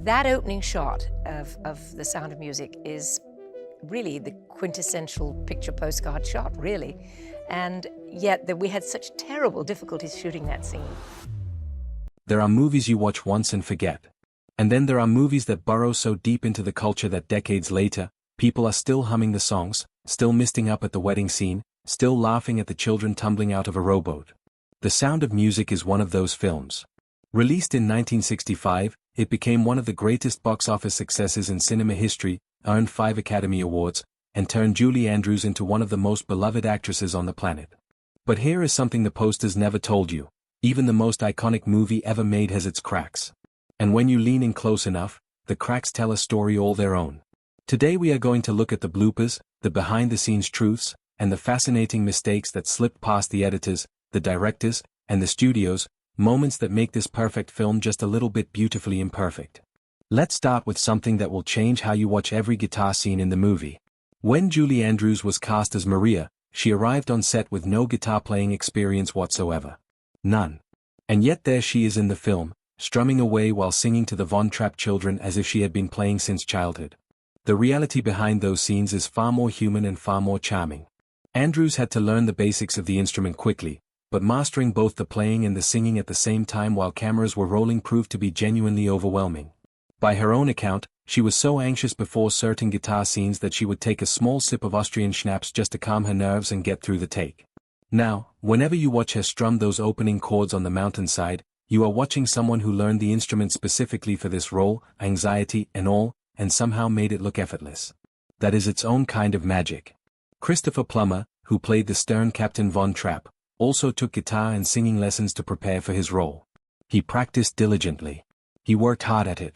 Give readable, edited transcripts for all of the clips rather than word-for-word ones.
That opening shot of The Sound of Music is really the quintessential picture postcard shot, really. And yet we had such terrible difficulties shooting that scene. There are movies you watch once and forget. And then there are movies that burrow so deep into the culture that decades later, people are still humming the songs, still misting up at the wedding scene, still laughing at the children tumbling out of a rowboat. The Sound of Music is one of those films. Released in 1965, it became one of the greatest box office successes in cinema history, earned 5 Academy Awards, and turned Julie Andrews into one of the most beloved actresses on the planet. But here is something the posters never told you: even the most iconic movie ever made has its cracks. And when you lean in close enough, the cracks tell a story all their own. Today we are going to look at the bloopers, the behind-the-scenes truths, and the fascinating mistakes that slipped past the editors, the directors, and the studios, moments that make this perfect film just a little bit beautifully imperfect. Let's start with something that will change how you watch every guitar scene in the movie. When Julie Andrews was cast as Maria, she arrived on set with no guitar playing experience whatsoever. None. And yet there she is in the film, strumming away while singing to the Von Trapp children as if she had been playing since childhood. The reality behind those scenes is far more human and far more charming. Andrews had to learn the basics of the instrument quickly, but mastering both the playing and the singing at the same time while cameras were rolling proved to be genuinely overwhelming. By her own account, she was so anxious before certain guitar scenes that she would take a small sip of Austrian schnapps just to calm her nerves and get through the take. Now, whenever you watch her strum those opening chords on the mountainside, you are watching someone who learned the instrument specifically for this role, anxiety and all, and somehow made it look effortless. That is its own kind of magic. Christopher Plummer, who played the stern Captain Von Trapp, also took guitar and singing lessons to prepare for his role. He practiced diligently. He worked hard at it.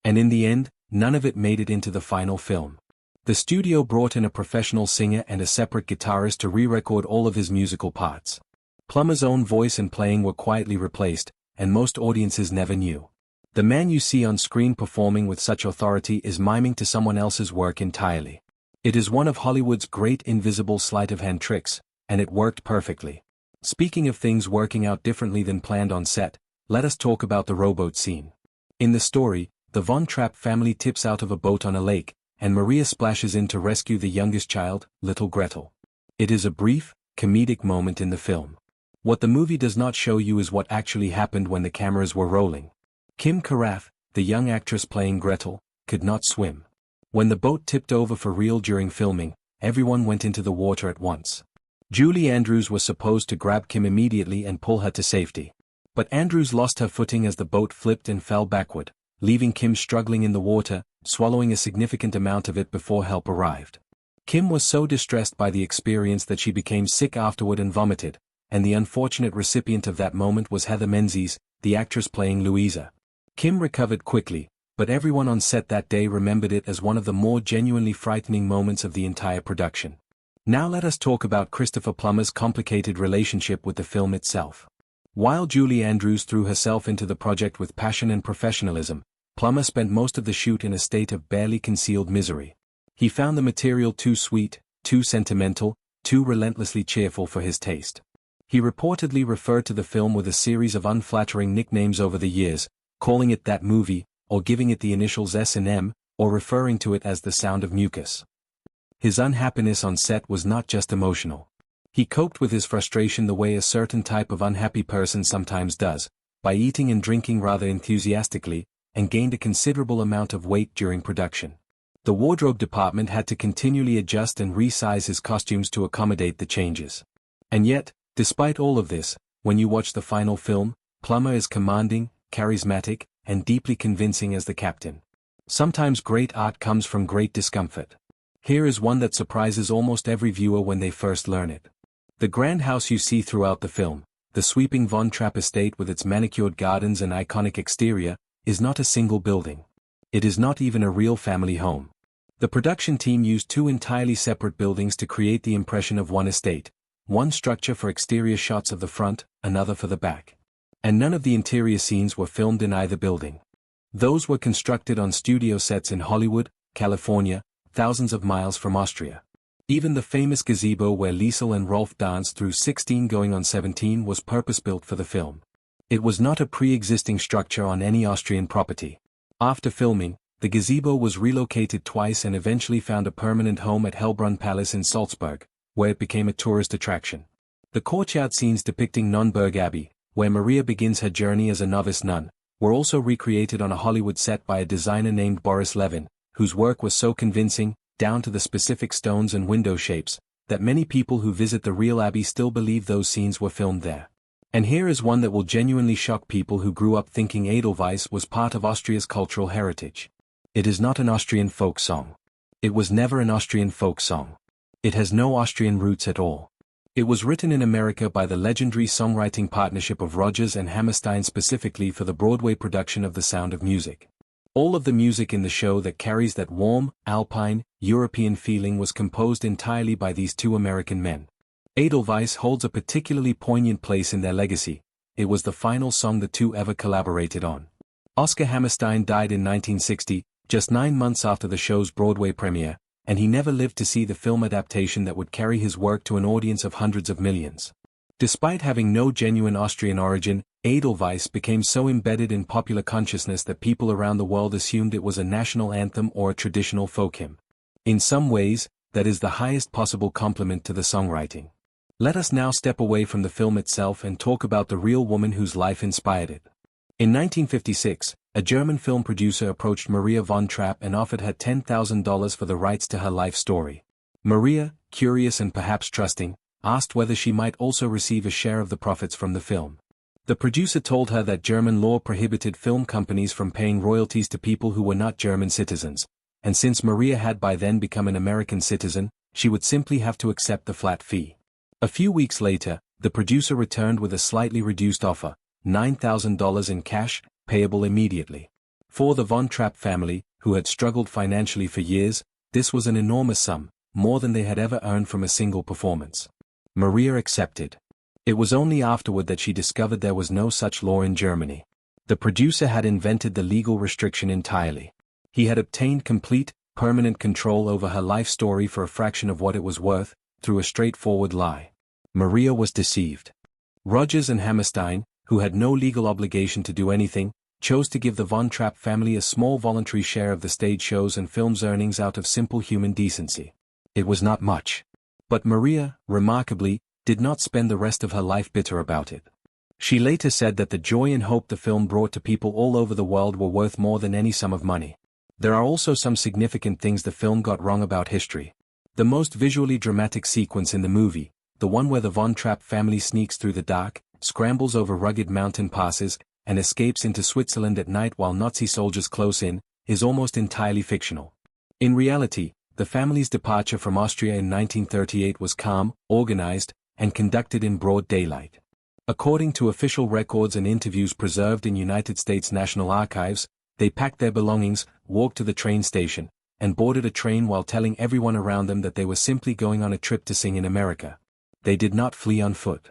And in the end, none of it made it into the final film. The studio brought in a professional singer and a separate guitarist to re-record all of his musical parts. Plummer's own voice and playing were quietly replaced, and most audiences never knew. The man you see on screen performing with such authority is miming to someone else's work entirely. It is one of Hollywood's great invisible sleight-of-hand tricks, and it worked perfectly. Speaking of things working out differently than planned on set, let us talk about the rowboat scene. In the story, the Von Trapp family tips out of a boat on a lake, and Maria splashes in to rescue the youngest child, little Gretel. It is a brief, comedic moment in the film. What the movie does not show you is what actually happened when the cameras were rolling. Kim Carafe, the young actress playing Gretel, could not swim. When the boat tipped over for real during filming, everyone went into the water at once. Julie Andrews was supposed to grab Kim immediately and pull her to safety. But Andrews lost her footing as the boat flipped and fell backward, leaving Kim struggling in the water, swallowing a significant amount of it before help arrived. Kim was so distressed by the experience that she became sick afterward and vomited, and the unfortunate recipient of that moment was Heather Menzies, the actress playing Louisa. Kim recovered quickly, but everyone on set that day remembered it as one of the more genuinely frightening moments of the entire production. Now let us talk about Christopher Plummer's complicated relationship with the film itself. While Julie Andrews threw herself into the project with passion and professionalism, Plummer spent most of the shoot in a state of barely concealed misery. He found the material too sweet, too sentimental, too relentlessly cheerful for his taste. He reportedly referred to the film with a series of unflattering nicknames over the years, calling it that movie, or giving it the initials S&M, or referring to it as the Sound of Mucus. His unhappiness on set was not just emotional. He coped with his frustration the way a certain type of unhappy person sometimes does, by eating and drinking rather enthusiastically, and gained a considerable amount of weight during production. The wardrobe department had to continually adjust and resize his costumes to accommodate the changes. And yet, despite all of this, when you watch the final film, Plummer is commanding, charismatic, and deeply convincing as the captain. Sometimes great art comes from great discomfort. Here is one that surprises almost every viewer when they first learn it. The grand house you see throughout the film, the sweeping Von Trapp estate with its manicured gardens and iconic exterior, is not a single building. It is not even a real family home. The production team used 2 entirely separate buildings to create the impression of one estate, one structure for exterior shots of the front, another for the back. And none of the interior scenes were filmed in either building. Those were constructed on studio sets in Hollywood, California, thousands of miles from Austria. Even the famous gazebo where Liesel and Rolf danced through 16 going on 17 was purpose-built for the film. It was not a pre-existing structure on any Austrian property. After filming, the gazebo was relocated twice and eventually found a permanent home at Hellbrunn Palace in Salzburg, where it became a tourist attraction. The courtyard scenes depicting Nürnberg Abbey, where Maria begins her journey as a novice nun, were also recreated on a Hollywood set by a designer named Boris Levin, whose work was so convincing, down to the specific stones and window shapes, that many people who visit the real abbey still believe those scenes were filmed there. And here is one that will genuinely shock people who grew up thinking Edelweiss was part of Austria's cultural heritage. It is not an Austrian folk song. It was never an Austrian folk song. It has no Austrian roots at all. It was written in America by the legendary songwriting partnership of Rodgers and Hammerstein specifically for the Broadway production of The Sound of Music. All of the music in the show that carries that warm, alpine, European feeling was composed entirely by these two American men. Edelweiss holds a particularly poignant place in their legacy. It was the final song the two ever collaborated on. Oscar Hammerstein died in 1960, just 9 months after the show's Broadway premiere, and he never lived to see the film adaptation that would carry his work to an audience of hundreds of millions. Despite having no genuine Austrian origin, Edelweiss became so embedded in popular consciousness that people around the world assumed it was a national anthem or a traditional folk hymn. In some ways, that is the highest possible compliment to the songwriting. Let us now step away from the film itself and talk about the real woman whose life inspired it. In 1956, a German film producer approached Maria von Trapp and offered her $10,000 for the rights to her life story. Maria, curious and perhaps trusting, asked whether she might also receive a share of the profits from the film. The producer told her that German law prohibited film companies from paying royalties to people who were not German citizens, and since Maria had by then become an American citizen, she would simply have to accept the flat fee. A few weeks later, the producer returned with a slightly reduced offer, $9,000 in cash, payable immediately. For the Von Trapp family, who had struggled financially for years, this was an enormous sum, more than they had ever earned from a single performance. Maria accepted. It was only afterward that she discovered there was no such law in Germany. The producer had invented the legal restriction entirely. He had obtained complete, permanent control over her life story for a fraction of what it was worth, through a straightforward lie. Maria was deceived. Rodgers and Hammerstein, who had no legal obligation to do anything, chose to give the Von Trapp family a small voluntary share of the stage shows and film's earnings out of simple human decency. It was not much. But Maria, remarkably, did not spend the rest of her life bitter about it. She later said that the joy and hope the film brought to people all over the world were worth more than any sum of money. There are also some significant things the film got wrong about history. The most visually dramatic sequence in the movie, the one where the Von Trapp family sneaks through the dark, scrambles over rugged mountain passes, and escapes into Switzerland at night while Nazi soldiers close in, is almost entirely fictional. In reality, the family's departure from Austria in 1938 was calm, organized, and conducted in broad daylight. According to official records and interviews preserved in United States National Archives, they packed their belongings, walked to the train station, and boarded a train while telling everyone around them that they were simply going on a trip to sing in America. They did not flee on foot.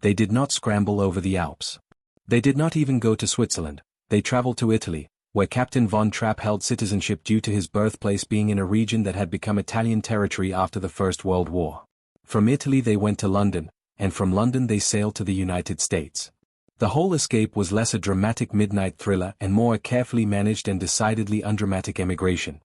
They did not scramble over the Alps. They did not even go to Switzerland. They traveled to Italy, where Captain Von Trapp held citizenship due to his birthplace being in a region that had become Italian territory after the First World War. From Italy they went to London, and from London they sailed to the United States. The whole escape was less a dramatic midnight thriller and more a carefully managed and decidedly undramatic emigration.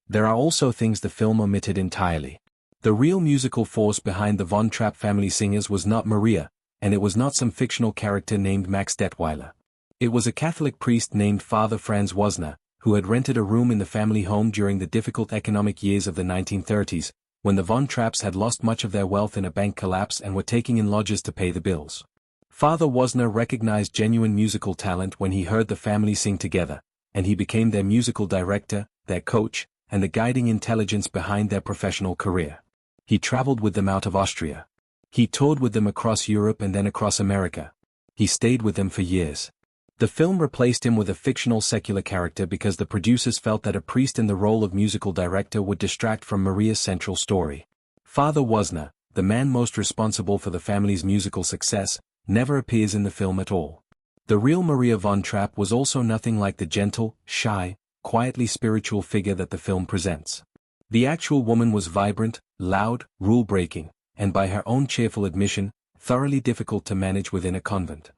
There are also things the film omitted entirely. The real musical force behind the Von Trapp family singers was not Maria, and it was not some fictional character named Max Detweiler. It was a Catholic priest named Father Franz Wozner, who had rented a room in the family home during the difficult economic years of the 1930s, when the Von Trapps had lost much of their wealth in a bank collapse and were taking in lodgers to pay the bills. Father Wozner recognized genuine musical talent when he heard the family sing together, and he became their musical director, their coach, and the guiding intelligence behind their professional career. He traveled with them out of Austria. He toured with them across Europe and then across America. He stayed with them for years. The film replaced him with a fictional secular character because the producers felt that a priest in the role of musical director would distract from Maria's central story. Father Wozner, the man most responsible for the family's musical success, never appears in the film at all. The real Maria von Trapp was also nothing like the gentle, shy, quietly spiritual figure that the film presents. The actual woman was vibrant, loud, rule-breaking, and by her own cheerful admission, thoroughly difficult to manage within a convent.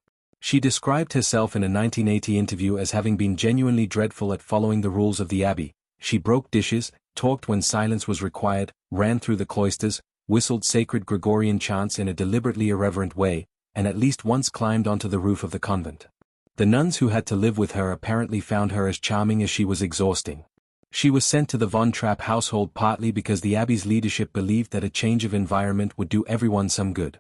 She described herself in a 1980 interview as having been genuinely dreadful at following the rules of the abbey. She broke dishes, talked when silence was required, ran through the cloisters, whistled sacred Gregorian chants in a deliberately irreverent way, and at least once climbed onto the roof of the convent. The nuns who had to live with her apparently found her as charming as she was exhausting. She was sent to the Von Trapp household partly because the abbey's leadership believed that a change of environment would do everyone some good.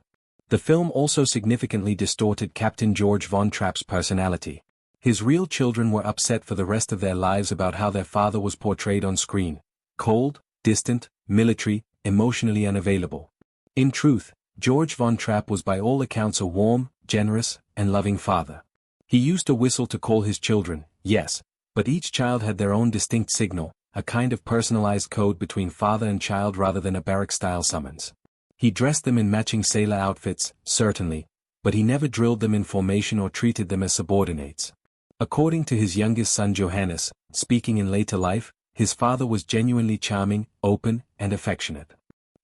The film also significantly distorted Captain George Von Trapp's personality. His real children were upset for the rest of their lives about how their father was portrayed on screen: cold, distant, military, emotionally unavailable. In truth, George Von Trapp was by all accounts a warm, generous, and loving father. He used a whistle to call his children, yes, but each child had their own distinct signal, a kind of personalized code between father and child rather than a barrack-style summons. He dressed them in matching sailor outfits, certainly, but he never drilled them in formation or treated them as subordinates. According to his youngest son Johannes, speaking in later life, his father was genuinely charming, open, and affectionate.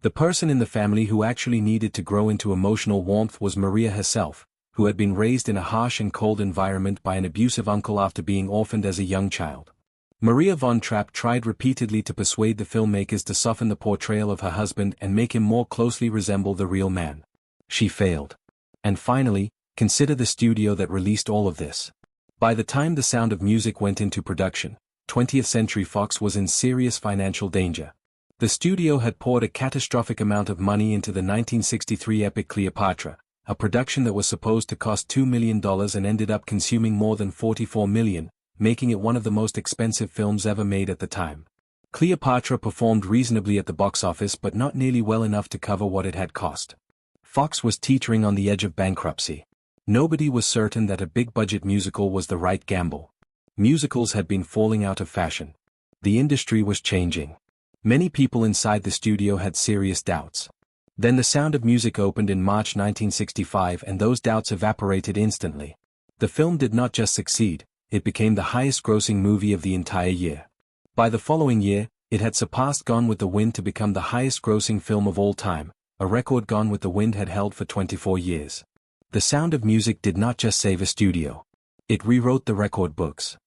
The person in the family who actually needed to grow into emotional warmth was Maria herself, who had been raised in a harsh and cold environment by an abusive uncle after being orphaned as a young child. Maria von Trapp tried repeatedly to persuade the filmmakers to soften the portrayal of her husband and make him more closely resemble the real man. She failed. And finally, consider the studio that released all of this. By the time The Sound of Music went into production, 20th Century Fox was in serious financial danger. The studio had poured a catastrophic amount of money into the 1963 epic Cleopatra, a production that was supposed to cost $2 million and ended up consuming more than $44 million, making it one of the most expensive films ever made at the time. Cleopatra performed reasonably at the box office but not nearly well enough to cover what it had cost. Fox was teetering on the edge of bankruptcy. Nobody was certain that a big-budget musical was the right gamble. Musicals had been falling out of fashion. The industry was changing. Many people inside the studio had serious doubts. Then The Sound of Music opened in March 1965 and those doubts evaporated instantly. The film did not just succeed, it became the highest-grossing movie of the entire year. By the following year, it had surpassed Gone with the Wind to become the highest-grossing film of all time, a record Gone with the Wind had held for 24 years. The Sound of Music did not just save a studio. It rewrote the record books.